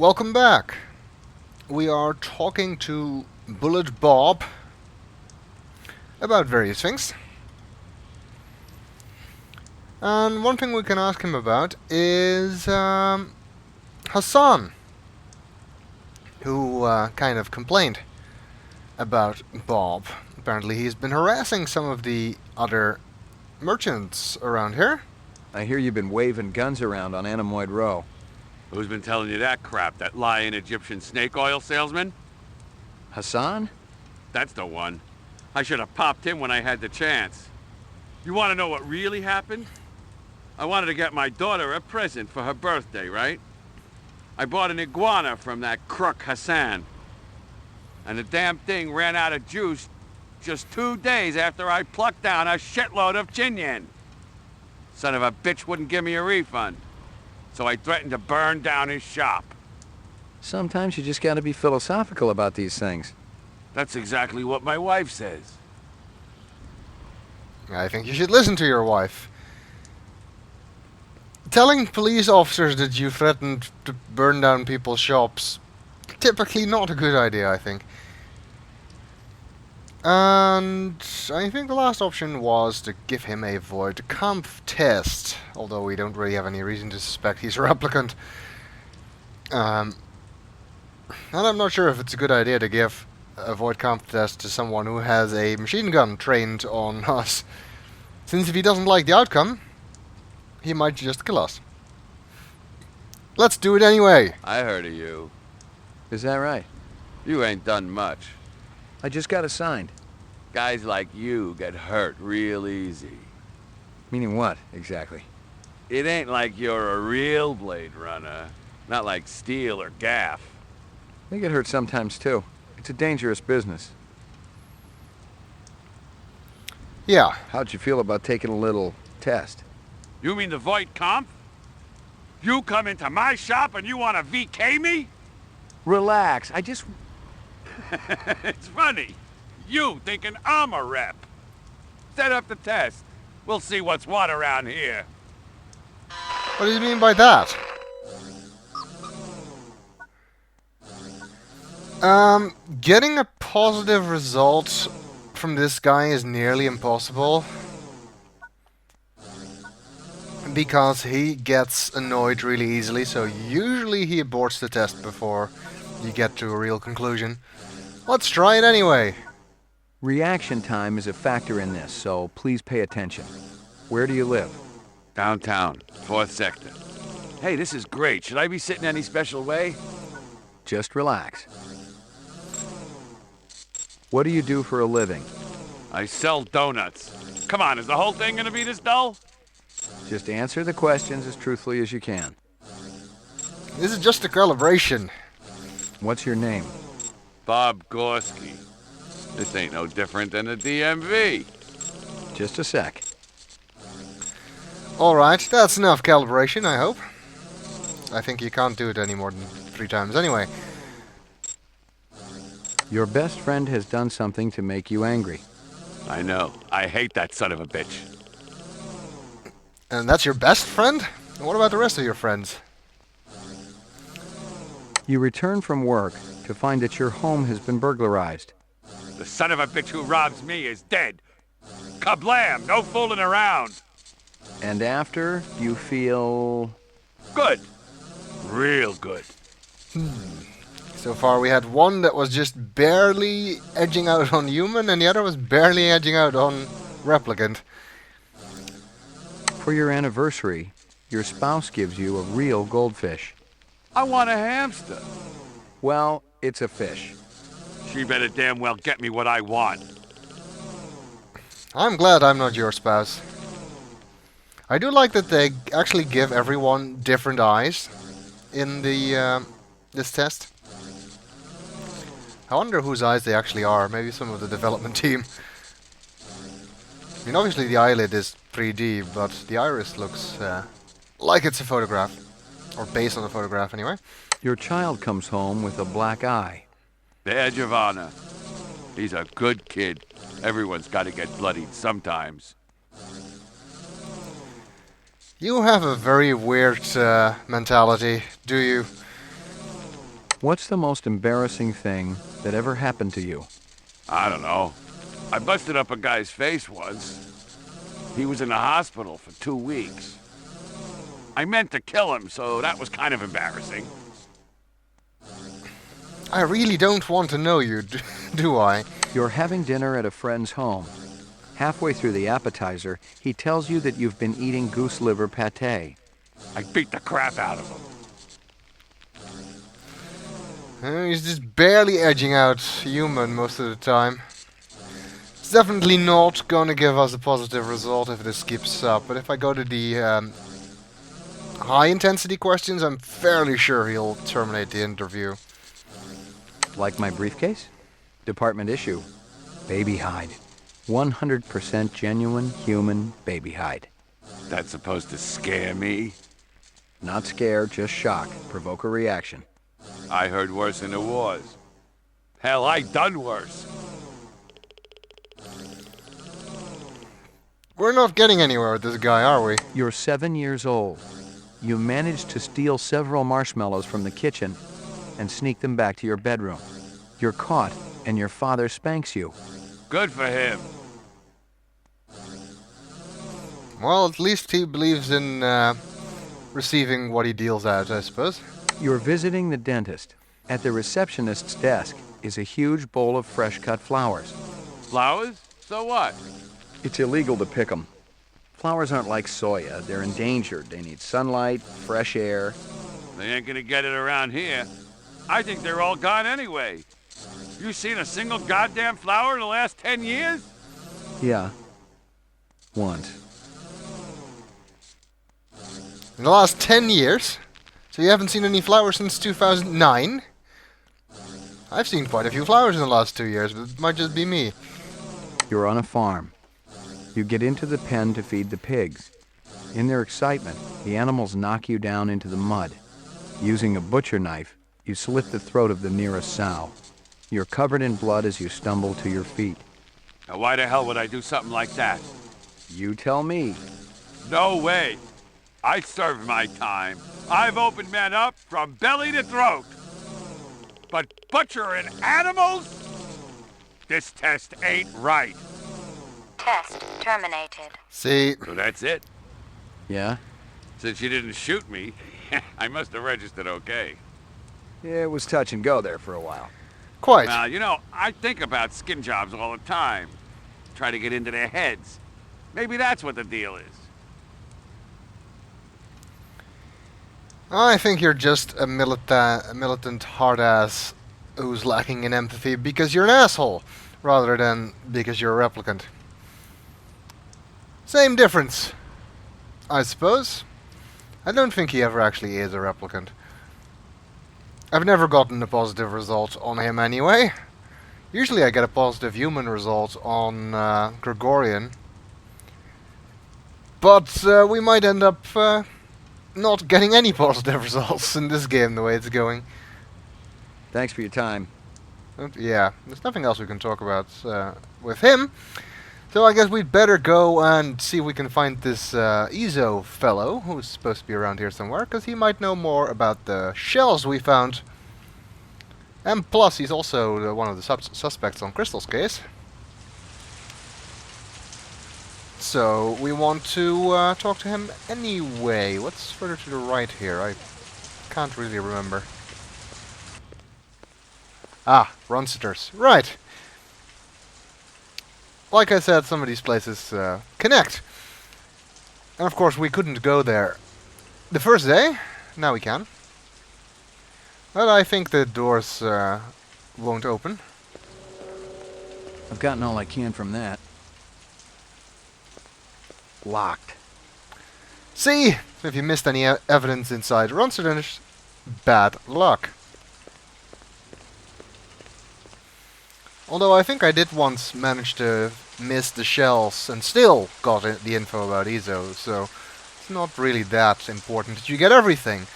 welcome back. We are talking to Bullet Bob about various things. And one thing we can ask him about is Hassan, who kind of complained about Bob. Apparently he's been harassing some of the other merchants around here. I hear you've been waving guns around on Anemoid Row. Who's been telling you that crap? That lying Egyptian snake oil salesman? Hassan? That's the one. I should have popped him when I had the chance. You want to know what really happened? I wanted to get my daughter a present for her birthday, right? I bought an iguana from that crook Hassan. And the damn thing ran out of juice just 2 days after I plucked down a shitload of chinyen. Son of a bitch wouldn't give me a refund. So I threatened to burn down his shop. Sometimes you just gotta be philosophical about these things. That's exactly what my wife says. I think you should listen to your wife. Telling police officers that you threatened to burn down people's shops, typically not a good idea, I think. And I think the last option was to give him a Voight-Kampff test, although we don't really have any reason to suspect he's a replicant. And I'm not sure if it's a good idea to give a Voight-Kampff test to someone who has a machine gun trained on us, since if he doesn't like the outcome, he might just kill us. Let's do it anyway. I heard of you. Is that right? You ain't done much. I just got assigned. Guys like you get hurt real easy. Meaning what, exactly? It ain't like you're a real Blade Runner. Not like Steel or Gaff. They get hurt sometimes, too. It's a dangerous business. Yeah. How'd you feel about taking a little test? You mean the Voight-Kampff? You come into my shop and you want to VK me? Relax, I just... It's funny. You thinking I'm a rep. Set up the test. We'll see what's what around here. What do you mean by that? Getting a positive result from this guy is nearly impossible. Because he gets annoyed really easily, so usually he aborts the test before you get to a real conclusion. Let's try it anyway. Reaction time is a factor in this, so please pay attention. Where do you live? Downtown, 4th sector. Hey, this is great. Should I be sitting any special way? Just relax. What do you do for a living? I sell donuts. Come on, is the whole thing gonna be this dull? Just answer the questions as truthfully as you can. This is just a calibration. What's your name? Bob Gorski. This ain't no different than the DMV. Just a sec. Alright, that's enough calibration, I hope. I think you can't do it any more than 3 times anyway. Your best friend has done something to make you angry. I know. I hate that son of a bitch. And that's your best friend? And what about the rest of your friends? You return from work to find that your home has been burglarized. The son of a bitch who robs me is dead. Kablam! No fooling around. And after, you feel... Good. Real good. So far we had one that was just barely edging out on human, and the other was barely edging out on replicant. For your anniversary, your spouse gives you a real goldfish. I want a hamster. Well, it's a fish. She better damn well get me what I want. I'm glad I'm not your spouse. I do like that they actually give everyone different eyes in the this test. I wonder whose eyes they actually are. Maybe some of the development team. I mean, obviously the eyelid is 3D, but the iris looks like it's a photograph. Or based on a photograph, anyway. Your child comes home with a black eye. Badge of honor. He's a good kid. Everyone's got to get bloodied sometimes. You have a very weird mentality, do you? What's the most embarrassing thing that ever happened to you? I don't know. I busted up a guy's face once. He was in the hospital for 2 weeks. I meant to kill him, so that was kind of embarrassing. I really don't want to know you, do I? You're having dinner at a friend's home. Halfway through the appetizer, he tells you that you've been eating goose liver pate. I beat the crap out of him. He's just barely edging out human most of the time. It's definitely not gonna give us a positive result if this keeps up, but if I go to the high intensity questions, I'm fairly sure he'll terminate the interview. Like my briefcase? Department issue. Baby hide. 100% genuine human baby hide. That's supposed to scare me? Not scare, just shock. Provoke a reaction. I heard worse in the wars. Hell, I done worse. We're not getting anywhere with this guy, are we? You're 7 years old. You managed to steal several marshmallows from the kitchen and sneak them back to your bedroom. You're caught, and your father spanks you. Good for him. Well, at least he believes in receiving what he deals out, I suppose. You're visiting the dentist. At the receptionist's desk is a huge bowl of fresh-cut flowers. Flowers? So what? It's illegal to pick them. Flowers aren't like soya. They're endangered. They need sunlight, fresh air. They ain't gonna get it around here. I think they're all gone anyway. You seen a single goddamn flower in the last 10 years? Yeah. Once. In the last 10 years? So you haven't seen any flowers since 2009? I've seen quite a few flowers in the last 2 years, but it might just be me. You're on a farm. You get into the pen to feed the pigs. In their excitement, the animals knock you down into the mud. Using a butcher knife, you slit the throat of the nearest sow. You're covered in blood as you stumble to your feet. Now why the hell would I do something like that? You tell me. No way. I served my time. I've opened men up from belly to throat. But butchering animals? This test ain't right. Test terminated. See, So that's it. Yeah? Since you didn't shoot me, I must have registered okay. Yeah, it was touch and go there for a while. quite. Now, you know, I think about skin jobs all the time. Try to get into their heads. Maybe that's what the deal is. I think you're just a militant hard-ass who's lacking in empathy because you're an asshole, rather than because you're a replicant. Same difference, I suppose. I don't think he ever actually is a replicant. I've never gotten a positive result on him anyway. Usually I get a positive human result on Gregorian. But we might end up not getting any positive results in this game the way it's going. Thanks for your time. Yeah, there's nothing else we can talk about with him. So I guess we'd better go and see if we can find this Ezo fellow, who's supposed to be around here somewhere, because he might know more about the shells we found. And plus, he's also one of the suspects on Crystal's case. So we want to talk to him anyway. What's further to the right here? I can't really remember. Ah, Ronsters. Right. Like I said, some of these places connect. And of course we couldn't go there the first day. Now we can. But I think the doors won't open. I've gotten all I can from that. Locked. See? If you missed any evidence inside Ronsters, bad luck. Although I think I did once manage to miss the shells and still got the info about Ezo, so it's not really that important that you get everything.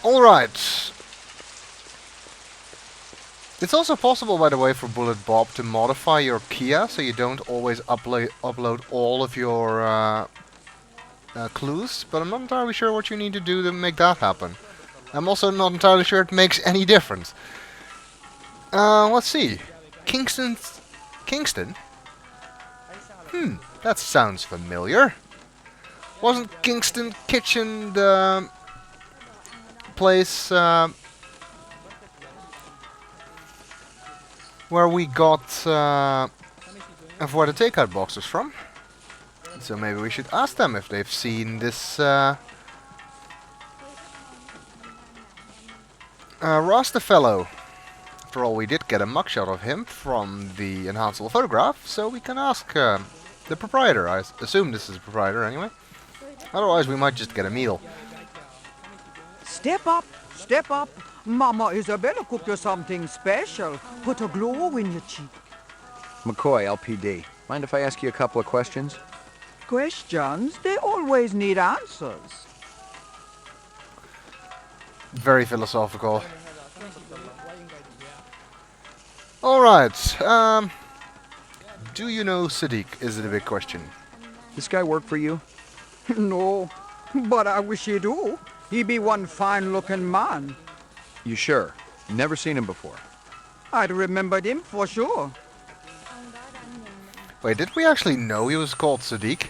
Alright. It's also possible, by the way, for Bullet Bob to modify your Kia so you don't always upload all of your clues, but I'm not entirely sure what you need to do to make that happen. I'm also not entirely sure it makes any difference. Let's see. Kingston? That sounds familiar. Wasn't Kingston Kitchen the place where we got where the takeout boxes from? So maybe we should ask them if they've seen this Rasta fellow. After all, we did get a mugshot of him from the enhanceable photograph, so we can ask the proprietor. I assume this is the proprietor anyway. Otherwise, we might just get a meal. Step up, step up. Mama Isabella cooked you something special. Put a glow in your cheek. McCoy, LPD. Mind if I ask you a couple of questions? Questions, they always need answers. Very philosophical. Alright, do you know Sadiq, is it a big question? This guy work for you? No, but I wish he do. He be one fine-looking man. You sure? Never seen him before. I'd remembered him for sure. Wait, did we actually know he was called Sadiq?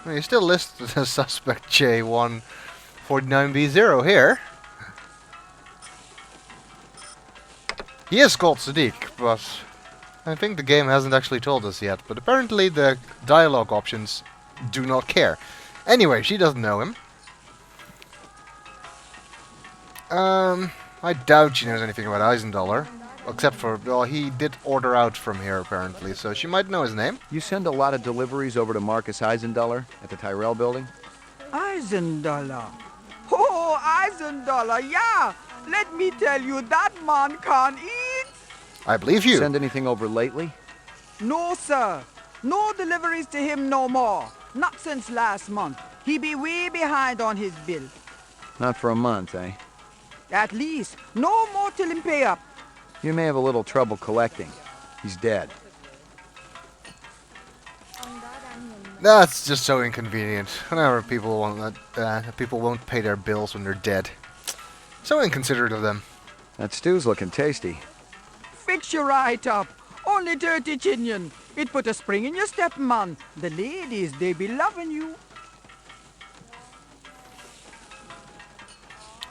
Well, you still listed as suspect J149B0 here. He is called Sadiq, but I think the game hasn't actually told us yet. But apparently the dialogue options do not care. Anyway, she doesn't know him. I doubt she knows anything about Eisendaler. Except for, well, he did order out from here apparently, so she might know his name. You send a lot of deliveries over to Marcus Eisendaler at the Tyrell building? Eisendaler. Oh, Eisendaler, yeah. Let me tell you, that man can't eat. I believe you. Send anything over lately? No, sir. No deliveries to him no more. Not since last month. He be way behind on his bill. Not for a month, eh? At least. No more till him pay up. You may have a little trouble collecting. He's dead. That's just so inconvenient. Whenever people won't pay their bills when they're dead. So inconsiderate of them. That stew's looking tasty. Fix you right up. Only 30 chinion. It put a spring in your step, man. The ladies, they be loving you.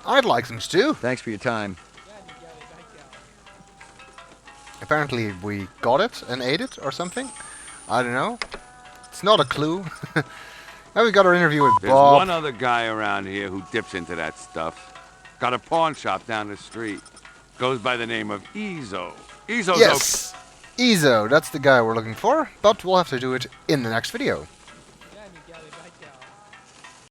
I'd like some stew. Thanks for your time. Apparently we got it and ate it or something. I don't know. It's not a clue. Now we got our interview with There's Bob. one other guy around here who dips into that stuff. Got a pawn shop down the street. Goes by the name of Ezo. Ezo's Yes! Ezo, that's the guy we're looking for, but we'll have to do it in the next video.